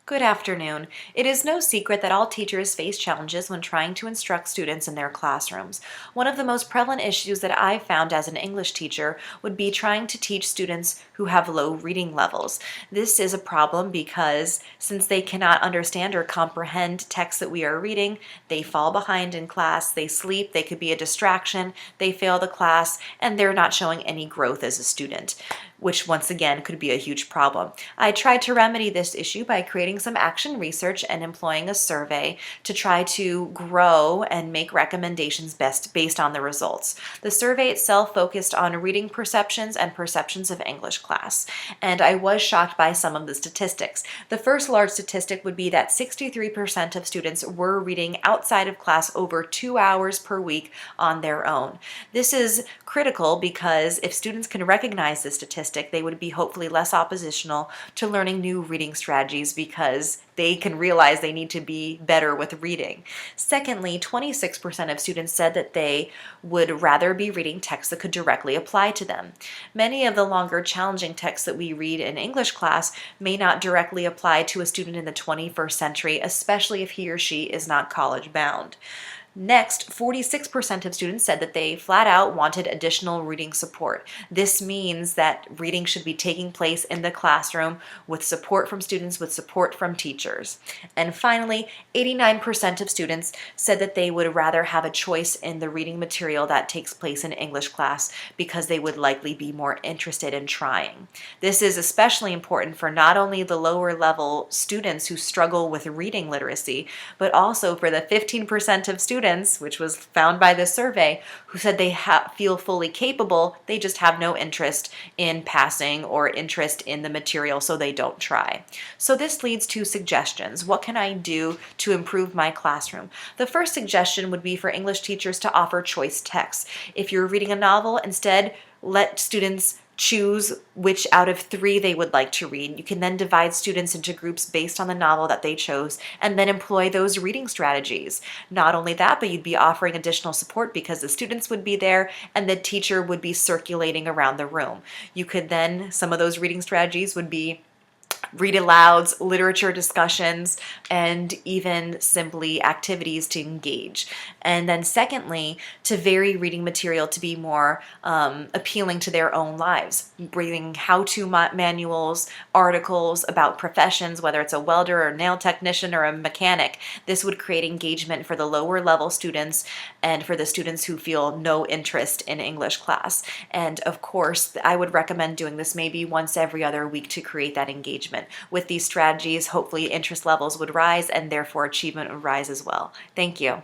Good afternoon. It is no secret that all teachers face challenges when trying to instruct students in their classrooms. One of the most prevalent issues that I've found as an English teacher would be trying to teach students who have low reading levels. This is a problem because since they cannot understand or comprehend text that we are reading, they fall behind in class, they sleep, they could be a distraction, they fail the class, and they're not showing any growth as a student, which once again could be a huge problem. I tried to remedy this issue by creating some action research and employing a survey to try to grow and make recommendations best based on the results. The survey itself focused on reading perceptions and perceptions of English class, and I was shocked by some of the statistics. The first large statistic would be that 63% of students were reading outside of class over 2 hours per week on their own. This is critical because if students can recognize this statistic, they would be hopefully less oppositional to learning new reading strategies because they can realize they need to be better with reading. Secondly, 26% of students said that they would rather be reading texts that could directly apply to them. Many of the longer, challenging texts that we read in English class may not directly apply to a student in the 21st century, especially if he or she is not college bound. Next, 46% of students said that they flat out wanted additional reading support. This means that reading should be taking place in the classroom with support from students, with support from teachers. And finally, 89% of students said that they would rather have a choice in the reading material that takes place in English class because they would likely be more interested in trying. This is especially important for not only the lower level students who struggle with reading literacy, but also for the 15% of students, which was found by this survey, who said they feel fully capable, they just have no interest in passing or interest in the material, so they don't try. So this leads to suggestions. What can I do to improve my classroom? The first suggestion would be for English teachers to offer choice texts. If you're reading a novel, instead let students choose which out of 3 they would like to read. You can then divide students into groups based on the novel that they chose and then employ those reading strategies. Not only that, but you'd be offering additional support because the students would be there and the teacher would be circulating around the room. You could then, some of those reading strategies would be read alouds, literature discussions, and even simply activities to engage. And then secondly, to vary reading material to be more appealing to their own lives. Reading how-to manuals, articles about professions, whether it's a welder or nail technician or a mechanic. This would create engagement for the lower level students and for the students who feel no interest in English class. And of course, I would recommend doing this maybe once every other week to create that engagement. With these strategies, hopefully interest levels would rise and therefore achievement would rise as well. Thank you.